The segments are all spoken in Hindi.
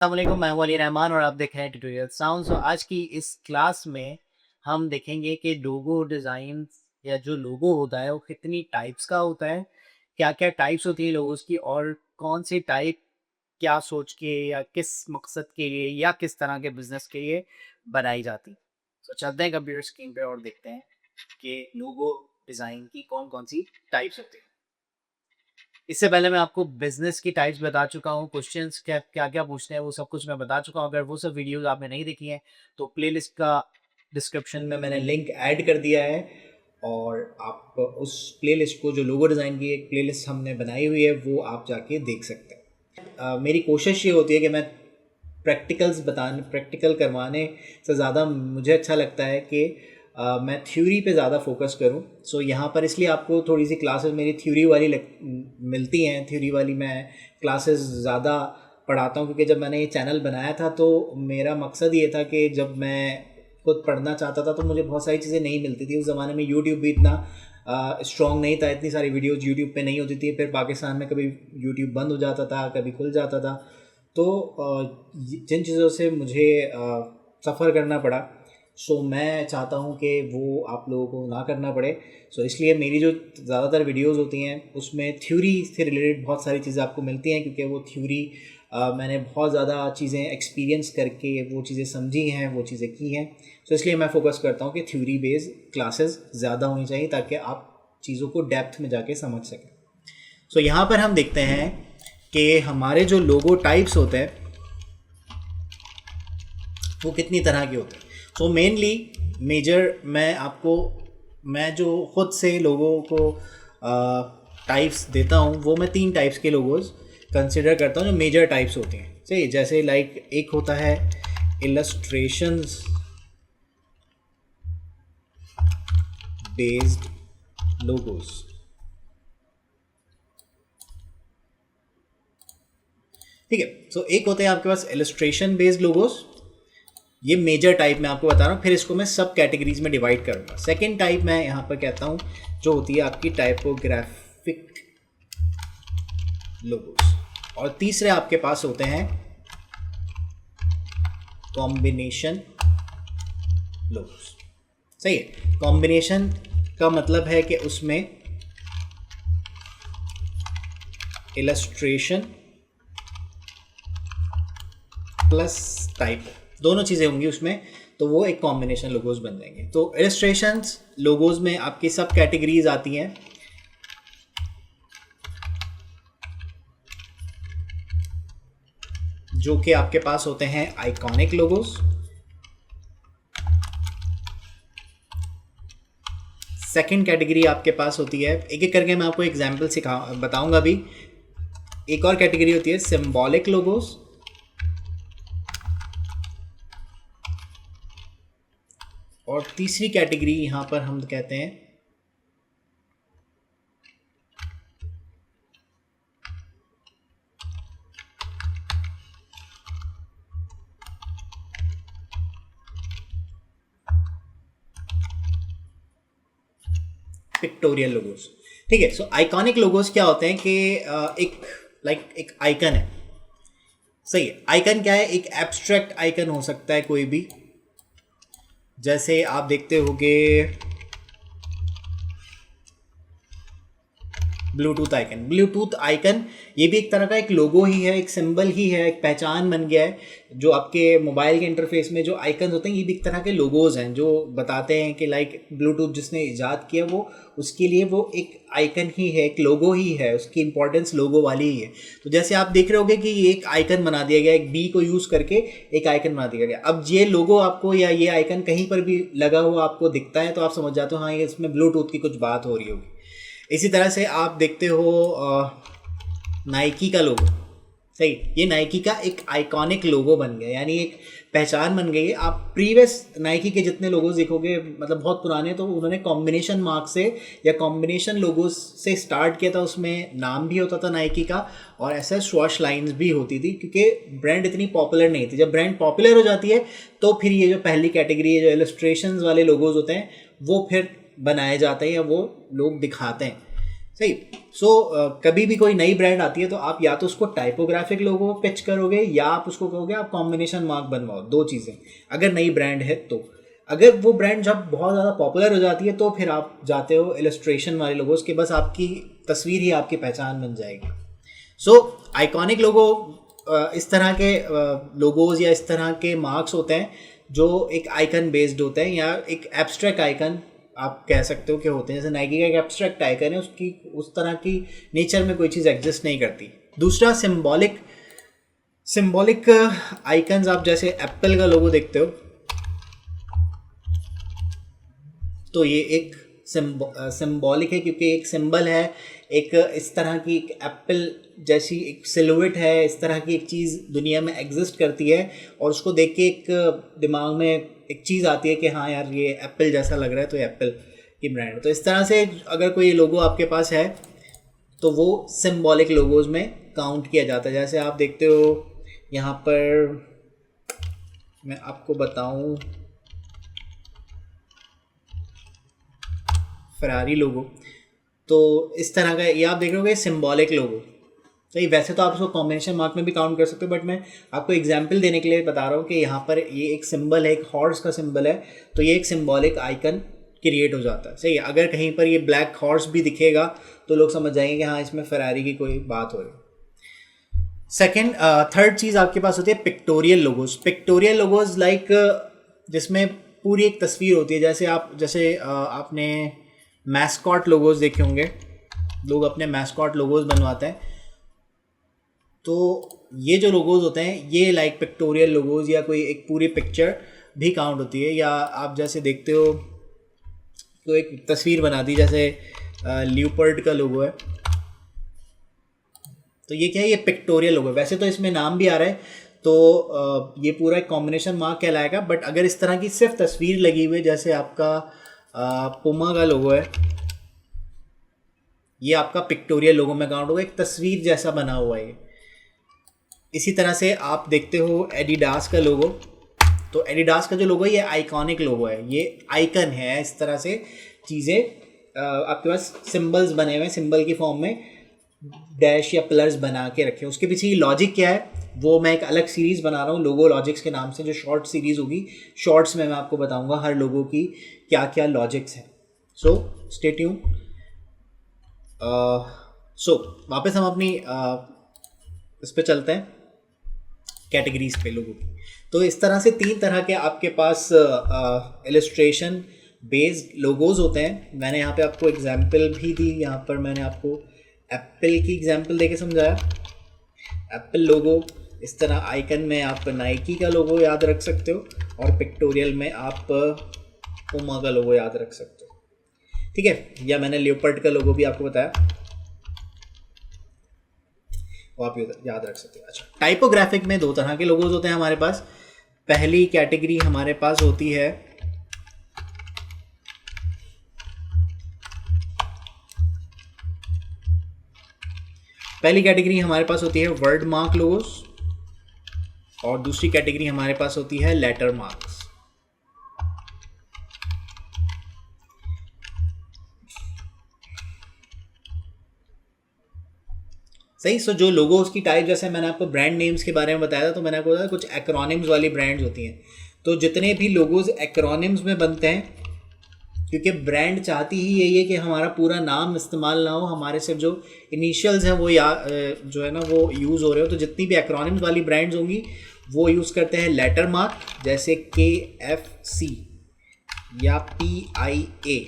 अस्सलामुअलैकुम, मैं हूं अली रहमान और आप देख रहे हैं ट्यूटोरियल साउंड। सो आज की इस क्लास में हम देखेंगे कि लोगो डिज़ाइन या जो लोगो होता है वो कितनी टाइप्स का होता है, क्या-क्या टाइप्स होती है लोगोस की और कौन सी टाइप क्या सोच के या किस मकसद के लिए या किस तरह के बिज़नेस के लिए बनाई जाती। सो चलते हैं कंप्यूटर स्क्रीन पे और देखते हैं कि लोगो डिज़ाइन की कौन-कौन सी टाइप्स होती हैं। इससे पहले मैं आपको बिज़नेस की टाइप्स बता चुका हूँ, क्वेश्चंस क्या-क्या पूछने हैं वो सब कुछ मैं बता चुका हूँ। अगर वो सब वीडियोज़ आपने नहीं देखी हैं, तो प्लेलिस्ट का डिस्क्रिप्शन में मैंने लिंक ऐड कर दिया है और आप उस प्लेलिस्ट को जो लोगो डिज़ाइन की एक प्लेलिस्ट हमने बनाई हुई है, वो आप जाके देख सकते हैं। मेरी कोशिश ये होती है कि मैं प्रैक्टिकल करवाने से ज़्यादा मुझे अच्छा लगता है कि मैं थ्योरी पे ज़्यादा फोकस करूं। सो यहाँ पर इसलिए आपको थोड़ी सी क्लासेस मेरी थ्योरी वाली मिलती हैं। थ्योरी वाली मैं क्लासेस ज़्यादा पढ़ाता हूँ क्योंकि जब मैंने ये चैनल बनाया था तो मेरा मकसद ये था कि जब मैं खुद पढ़ना चाहता था तो मुझे बहुत सारी चीज़ें नहीं मिलती थी। उस ज़माने में यूट्यूब भी इतना स्ट्रॉन्ग नहीं था, इतनी सारी वीडियोज़ यूट्यूब पे नहीं होती थी। फिर पाकिस्तान में कभी यूट्यूब बंद हो जाता था, कभी खुल जाता था। तो जिन चीज़ों से मुझे सफ़र करना पड़ा, सो मैं चाहता हूँ कि वो आप लोगों को ना करना पड़े। सो इसलिए मेरी जो ज़्यादातर वीडियोस होती हैं उसमें थ्योरी से रिलेटेड बहुत सारी चीज़ें आपको मिलती हैं क्योंकि वो थ्योरी मैंने बहुत ज़्यादा चीज़ें एक्सपीरियंस करके वो चीज़ें समझी हैं, वो चीज़ें की हैं। सो इसलिए मैं फोकस करता हूँ कि थ्योरी बेस्ड क्लासेस ज़्यादा होनी चाहिए ताकि आप चीज़ों को डेप्थ में जाके समझ सकें। सो यहाँ पर हम देखते हैं कि हमारे जो लोगो टाइप्स होते हैं वो कितनी तरह के होते हैं। सो मेनली मेजर मैं जो खुद से लोगों को टाइप्स देता हूँ वो मैं 3 टाइप्स के लोगोस कंसिडर करता हूँ जो मेजर टाइप्स होते हैं। सही, जैसे लाइक एक होता है इलस्ट्रेशंस बेस्ड लोगोस। ठीक है, सो एक होते हैं आपके पास इलस्ट्रेशन बेस्ड लोगोस। ये मेजर टाइप मैं आपको बता रहा हूँ, फिर इसको मैं सब कैटेगरीज में डिवाइड करूँगा। सेकेंड टाइप मैं यहाँ पर कहता हूँ जो होती है आपकी टाइपोग्राफिक लोगोस। और तीसरे आपके पास होते हैं कॉम्बिनेशन लोगोस। सही है, कॉम्बिनेशन का मतलब है कि उसमें इलस्ट्रेशन प्लस टाइप दोनों चीज़ें होंगी उसमें, तो वो एक कॉम्बिनेशन लोगोस बन जाएंगे। तो इलस्ट्रेशंस लोगोस में आपकी सब कैटेगरीज आती हैं। जो कि आपके पास होते हैं आइकॉनिक लोगोस, सेकंड कैटेगरी आपके पास होती है, एक एक करके मैं आपको एग्जांपल बताऊंगा अभी। एक और कैटेगरी होती है सिंबॉलिक लोगोस, और तीसरी कैटेगरी यहां पर हम कहते हैं पिक्टोरियल लोगोस। ठीक है, सो आइकॉनिक लोगोस क्या होते हैं कि एक आइकन है। सही है, आइकन क्या है, एक एब्स्ट्रैक्ट आइकन हो सकता है कोई भी। जैसे आप देखते होंगे ब्लूटूथ आइकन ये भी एक तरह का एक लोगो ही है, एक सिंबल ही है, एक पहचान बन गया है। जो आपके मोबाइल के इंटरफेस में जो आइकन होते हैं ये भी एक तरह के लोगोज हैं जो बताते हैं कि लाइक ब्लूटूथ जिसने इजाद किया वो उसके लिए वो एक आइकन ही है, एक लोगो ही है, उसकी इंपॉर्टेंस लोगो वाली ही है। तो जैसे आप देख रहे होगे कि ये एक आइकन बना दिया गया, एक बी को यूज़ करके एक आइकन बना दिया गया। अब ये लोगो आपको या ये आइकन कहीं पर भी लगा हुआ आपको दिखता है तो आप समझ जाते हो हाँ ये इसमें ब्लूटूथ की कुछ बात हो रही होगी। इसी तरह से आप देखते हो नाइकी का लोगो। सही, ये नाइकी का एक आइकॉनिक लोगो बन गया, यानी एक पहचान बन गई है। आप प्रीवियस नाइकी के जितने लोगोज देखोगे मतलब बहुत पुराने, तो उन्होंने कॉम्बिनेशन मार्क से या कॉम्बिनेशन लोगोज से स्टार्ट किया था। उसमें नाम भी होता था नाइकी का और ऐसे स्वॉश लाइंस भी होती थी क्योंकि ब्रांड इतनी पॉपुलर नहीं थी। जब ब्रांड पॉपुलर हो जाती है तो फिर ये जो पहली कैटेगरी है जो इलस्ट्रेशन वाले लोगोज होते हैं वो फिर बनाए जाते हैं या वो लोग दिखाते हैं। सही। सो कभी भी कोई नई ब्रांड आती है तो आप या तो उसको टाइपोग्राफिक लोगो पिच करोगे या आप उसको कहोगे आप कॉम्बिनेशन मार्क बनवाओ, दो चीज़ें अगर नई ब्रांड है तो। अगर वो ब्रांड जब बहुत ज़्यादा पॉपुलर हो जाती है तो फिर आप जाते हो इलस्ट्रेशन वाले लोगोस के, बस आपकी तस्वीर ही आपकी पहचान बन जाएगी। सो आइकॉनिक लोगो इस तरह के लोगोज या इस तरह के मार्क्स होते हैं जो एक आइकन बेस्ड होते हैं या एक एब्स्ट्रैक्ट आइकन आप कह सकते हो कि होते हैं। जैसे नाइकी का एक एब्स्ट्रैक्ट आइकन है, उसकी उस तरह की नेचर में कोई चीज़ एग्जिस्ट नहीं करती। दूसरा सिंबॉलिक आइकन्स, आप जैसे एप्पल का लोगो देखते हो तो ये एक सिंबॉलिक है क्योंकि एक सिंबल है, एक इस तरह की एक एप्पल जैसी एक सिलुएट है, इस तरह की एक चीज़ दुनिया में एग्जिस्ट करती है और उसको देख के एक दिमाग में एक चीज़ आती है कि हाँ यार ये एप्पल जैसा लग रहा है तो ये एप्पल की ब्रांड है। तो इस तरह से अगर कोई लोगो आपके पास है तो वो सिंबॉलिक लोगोज में काउंट किया जाता है। जैसे आप देखते हो यहाँ पर मैं आपको बताऊँ फरारी लोगो, तो इस तरह का ये आप देख रहे हो सिंबॉलिक लोगो। तो ये वैसे तो आप उसको कॉम्बिनेशन मार्क में भी काउंट कर सकते हो, बट मैं आपको एग्जांपल देने के लिए बता रहा हूँ कि यहाँ पर ये एक सिंबल है, एक हॉर्स का सिंबल है, तो ये एक सिंबॉलिक आइकन क्रिएट हो जाता है। सही है। अगर कहीं पर ये ब्लैक हॉर्स भी दिखेगा तो लोग समझ जाएंगे कि हाँ इसमें फरारी की कोई बात हो रही है। थर्ड चीज़ आपके पास होती है pictorial logos. Pictorial logos like जिसमें पूरी एक तस्वीर होती है। जैसे आपने मैस्कॉट लोगोज देखे होंगे, लोग अपने मैस्कॉट लोगोज बनवाते हैं, तो ये जो लोगोज होते हैं ये लाइक पिक्टोरियल लोगोज या कोई एक पूरी पिक्चर भी काउंट होती है। या आप जैसे देखते हो तो एक तस्वीर बना दी, जैसे ल्यूपर्ड का लोगो है, तो ये क्या है, ये पिक्टोरियल लोगो है। वैसे तो इसमें नाम भी आ रहा है तो ये पूरा एक कॉम्बिनेशन मार्क कहलाएगा, बट अगर इस तरह की सिर्फ तस्वीर लगी हुई है, जैसे आपका पुमा का लोगो है, ये आपका पिक्टोरियल लोगो में काउंट होगा, एक तस्वीर जैसा बना हुआ है। इसी तरह से आप देखते हो एडिडास का लोगो, तो एडिडास का जो लोगो है ये आइकॉनिक लोगो है, ये आइकन है। इस तरह से चीज़ें आपके पास सिंबल्स बने हुए हैं, सिंबल की फॉर्म में डैश या पिलर्स बना के रखे। उसके पीछे ये लॉजिक क्या है वो मैं एक अलग सीरीज़ बना रहा हूँ लोगो लॉजिक्स के नाम से, जो शॉर्ट सीरीज़ होगी। शॉर्ट्स में मैं आपको बताऊँगा हर लोगों की क्या क्या लॉजिक्स हैं। So stay tune. सो वापस हम अपनी इस पे चलते हैं, कैटेगरीज पे लोगों की। तो इस तरह से 3 तरह के आपके पास इलस्ट्रेशन बेस्ड लोगोज होते हैं। मैंने यहाँ पे आपको एग्जांपल भी दी, यहाँ पर मैंने आपको एप्पल की एग्जांपल देके समझाया। एप्पल लोगो इस तरह आइकन में आप नाइकी का लोगो याद रख सकते हो और पिक्टोरियल में आप पुमा का लोगो याद रख सकते हो, ठीक है। या मैंने लियोपर्ड का लोगो भी आपको बताया, वो आप याद रख सकते हो। अच्छा, टाइपोग्राफिक में 2 तरह के लोगोज होते हैं हमारे पास। पहली कैटेगरी हमारे पास होती है वर्ड मार्क लोगोज और दूसरी कैटेगरी हमारे पास होती है लेटर मार्क्स। सही। सो जो लोगोस की टाइप, जैसे मैंने आपको ब्रांड नेम्स के बारे में बताया था, तो मैंने आपको बताया कुछ एक्रोनिम्स वाली ब्रांड्स होती हैं। तो जितने भी लोगोस एक्रोनिम्स में बनते हैं, क्योंकि ब्रांड चाहती ही यही है कि हमारा पूरा नाम इस्तेमाल ना हो, हमारे सिर्फ जो इनिशियल्स हैं वो जो है ना वो यूज़ हो रहे हो। तो जितनी भी एक्रोनिम्स वाली ब्रांड्स होंगी वो यूज़ करते हैं लेटर मार्क, जैसे KFC या PIA।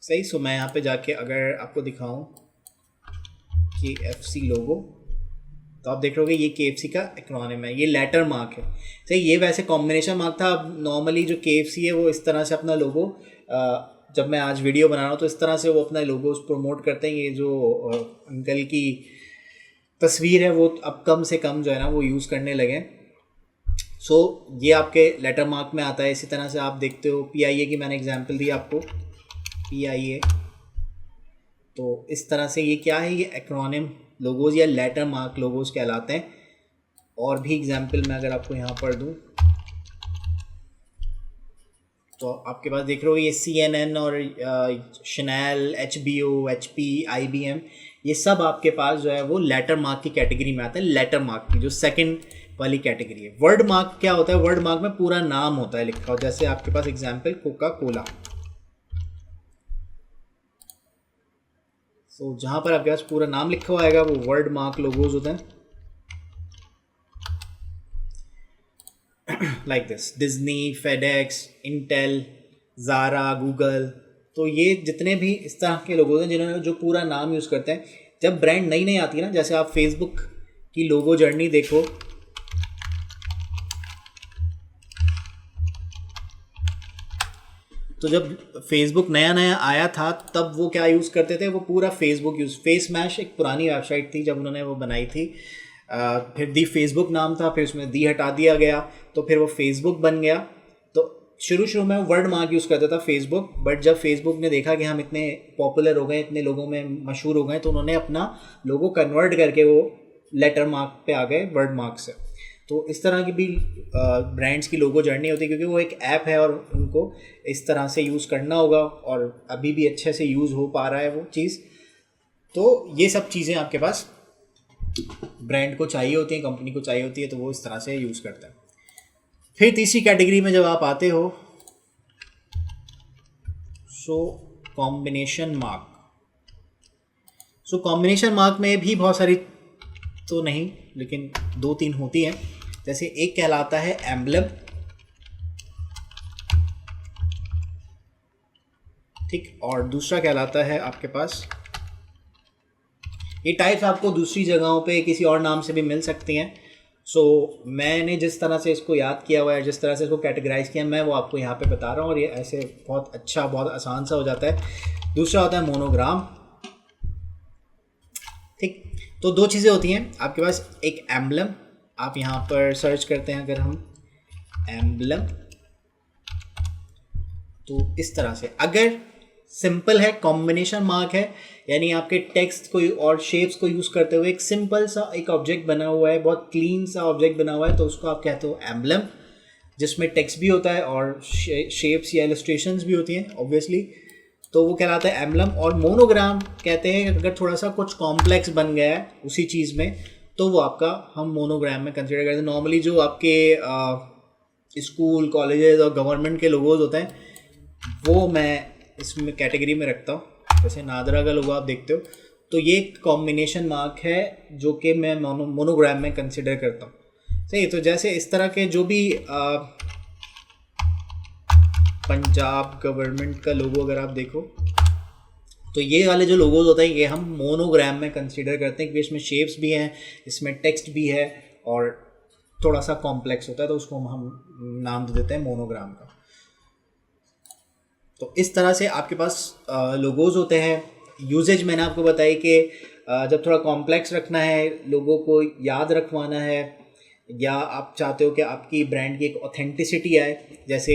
सही। सो मैं यहाँ पे जाके अगर आपको दिखाऊं KFC लोगो, तो आप देख रहे हो ये KFC का एक्रोनिम है, ये लेटर मार्क है। सही। ये वैसे कॉम्बिनेशन मार्क था। अब नॉर्मली जो KFC है वो इस तरह से अपना लोगो, जब मैं आज वीडियो बना रहा हूँ तो इस तरह से वो अपना लोगो प्रमोट करते हैं। ये जो अंकल की तस्वीर है वो अब कम से कम जो है ना वो यूज़ करने लगे। सो ये आपके लेटर मार्क में आता है। इसी तरह से आप देखते हो PIA की मैंने एग्जाम्पल दी आपको, PIA। तो इस तरह से ये क्या है, ये एक्रोनिम लोगोज या लेटर मार्क लोगोज कहलाते हैं। और भी एग्जाम्पल मैं अगर आपको यहाँ पर दूँ तो आपके पास देख रहे हो ये CNN और शनैल, HBO, HP, IBM, ये सब आपके पास जो है वो लेटर मार्क की कैटेगरी में आता है। लेटर मार्क की जो सेकंड वाली कैटेगरी है। वर्ड मार्क क्या होता है? वर्ड मार्क में पूरा नाम होता है लिखा हुआ, जैसे आपके पास एग्जांपल कोका कोला। तो जहाँ पर आपके पास पूरा नाम लिखा हुआ आएगा वो वर्ड मार्क लोगोज होते हैं। Like this, Disney, FedEx, Intel, Zara, Google. तो ये जितने भी इस तरह के लोगों हैं जिन्होंने जो पूरा नाम यूज़ करते हैं। जब ब्रांड नई नई आती है ना, जैसे आप फेसबुक की लोगो जर्नी देखो, तो जब फेसबुक नया नया आया था तब वो क्या यूज़ करते थे? वो पूरा फेसबुक यूज़, फेस मैश एक पुरानी वेबसाइट थी जब उन्होंने वो बनाई थी। फिर दी फेसबुक नाम था, फिर उसमें दी हटा दिया गया तो फिर वो फेसबुक बन गया। तो शुरू में वर्ड मार्क यूज़ करता था फेसबुक, बट जब फेसबुक ने देखा कि हम इतने पॉपुलर हो गए, इतने लोगों में मशहूर हो गए, तो उन्होंने अपना लोगो कन्वर्ट करके वो लेटर मार्क पे आ गए, वर्ड मार्क से। तो इस तरह की भी ब्रांड्स की लोगो जर्नी होती है, क्योंकि वो एक ऐप है और उनको इस तरह से यूज़ करना होगा, और अभी भी अच्छे से यूज़ हो पा रहा है वो चीज़। तो ये सब चीज़ें आपके पास ब्रांड को चाहिए होती हैं, कंपनी को चाहिए होती है, तो वो इस तरह से यूज़ करता है। फिर तीसरी कैटेगरी में जब आप आते हो, so combination mark. So combination mark में भी बहुत सारी, तो नहीं लेकिन 2-3 होती हैं। जैसे एक कहलाता है एम्बलम, ठीक, और दूसरा कहलाता है आपके पास, ये टाइप्स आपको दूसरी जगहों पे किसी और नाम से भी मिल सकती हैं। सो मैंने जिस तरह से इसको याद किया हुआ है, जिस तरह से इसको कैटेगराइज किया, मैं वो आपको यहाँ पे बता रहा हूँ, और ये ऐसे बहुत अच्छा, बहुत आसान सा हो जाता है। दूसरा होता है मोनोग्राम, ठीक। तो 2 चीज़ें होती हैं आपके पास, एक एम्बलम, आप यहाँ पर सर्च करते हैं अगर हम एम्बलम, तो इस तरह से, अगर सिंपल है, कॉम्बिनेशन मार्क है, यानी आपके टेक्स्ट को और शेप्स को यूज़ करते हुए एक सिंपल सा एक ऑब्जेक्ट बना हुआ है, बहुत क्लीन सा ऑब्जेक्ट बना हुआ है, तो उसको आप कहते हो एम्बलम, जिसमें टेक्स्ट भी होता है और शेप्स या इलस्ट्रेशंस भी होती हैं ऑब्वियसली, तो वो कहलाता है एम्बलम। और मोनोग्राम कहते हैं अगर थोड़ा सा कुछ कॉम्प्लेक्स बन गया है उसी चीज़ में, तो वो आपका हम मोनोग्राम में कंसिडर करते हैं। नॉर्मली जो आपके स्कूल, कॉलेजेस और गवर्नमेंट के लोगोज होते हैं वो मैं इसमें कैटेगरी में रखता हूँ। जैसे नादरा का लोगो आप देखते हो, तो ये कॉम्बिनेशन मार्क है जो कि मैं मोनोग्राम में कंसिडर करता हूँ, सही। तो जैसे इस तरह के जो भी पंजाब गवर्नमेंट का लोगो अगर आप देखो, तो ये वाले जो लोगोज होते हैं ये हम मोनोग्राम में कंसिडर करते हैं, क्योंकि इसमें शेप्स भी हैं, इसमें टेक्स्ट भी है और थोड़ा सा कॉम्प्लेक्स होता है, तो उसको हम नाम दे देते हैं मोनोग्राम का। तो इस तरह से आपके पास लोगोज होते हैं। यूजेज मैंने आपको बताई कि जब थोड़ा कॉम्प्लेक्स रखना है, लोगों को याद रखवाना है, या आप चाहते हो कि आपकी ब्रांड की एक ऑथेंटिसिटी आए, जैसे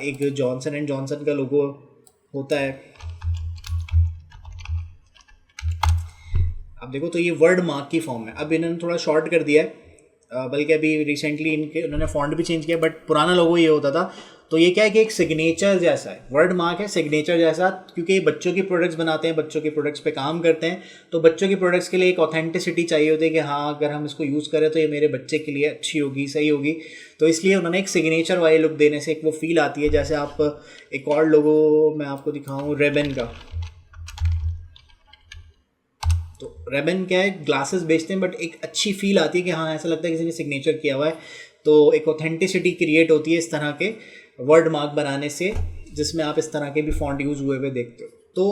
एक जॉनसन एंड जॉनसन का लोगो होता है, आप देखो, तो ये वर्ड मार्क की फॉर्म है। अब इन्होंने थोड़ा शॉर्ट कर दिया है, बल्कि अभी रिसेंटली इनके उन्होंने फॉन्ट भी चेंज किया, बट पुराना लोगो ये होता था। तो ये क्या है कि एक सिग्नेचर जैसा है, वर्ड मार्क है सिग्नेचर जैसा, क्योंकि बच्चों की प्रोडक्ट्स बनाते हैं, बच्चों के प्रोडक्ट्स पे काम करते हैं, तो बच्चों की प्रोडक्ट्स के लिए एक ऑथेंटिसिटी चाहिए होती है कि हाँ अगर हम इसको यूज़ करें तो ये मेरे बच्चे के लिए अच्छी होगी, सही होगी। तो इसलिए उन्होंने एक सिग्नेचर वाले लुक देने से एक वो फील आती है। जैसे आप एक और लोगो मैं आपको दिखाऊँ, रेबन का। तो रेबन क्या है, ग्लासेस बेचते हैं, बट एक अच्छी फील आती है कि हाँ ऐसा लगता है किसी ने सिग्नेचर किया हुआ है, तो एक ऑथेंटिसिटी क्रिएट होती है इस तरह के वर्ड मार्क बनाने से, जिसमें आप इस तरह के भी फॉन्ट यूज़ हुए हुए देखते हो। तो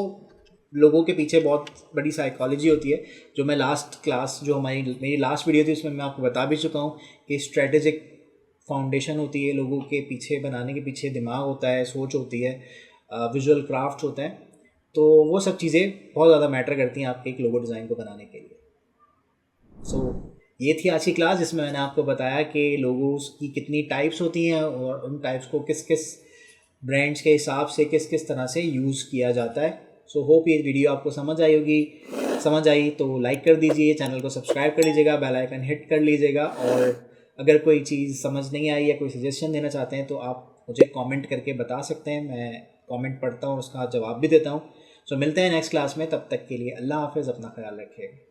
लोगों के पीछे बहुत बड़ी साइकोलॉजी होती है, जो मैं लास्ट क्लास, जो मेरी लास्ट वीडियो थी उसमें मैं आपको बता भी चुका हूँ कि स्ट्रेटेजिक फाउंडेशन होती है, लोगों के पीछे बनाने के पीछे दिमाग होता है, सोच होती है, विजुअल क्राफ्ट होते हैं। तो वो सब चीज़ें बहुत ज़्यादा मैटर करती हैं आपके एक लोगो डिज़ाइन को बनाने के लिए। सो ये थी आज की क्लास, जिसमें मैंने आपको बताया कि लोगोस की कितनी टाइप्स होती हैं और उन टाइप्स को किस किस ब्रांड्स के हिसाब से किस किस तरह से यूज़ किया जाता है। सो होप ये वीडियो आपको समझ आई होगी। समझ आई तो लाइक कर दीजिए, चैनल को सब्सक्राइब कर लीजिएगा, बेल आइकन हिट कर लीजिएगा, और अगर कोई चीज़ समझ नहीं आई या कोई सजेशन देना चाहते हैं तो आप मुझे कमेंट करके बता सकते हैं, मैं कमेंट पढ़ता हूँ, उसका जवाब भी देता हूँ। सो मिलते हैं नेक्स्ट क्लास में, तब तक के लिए अल्लाह हाफ़िज़, अपना ख्याल रखिएगा।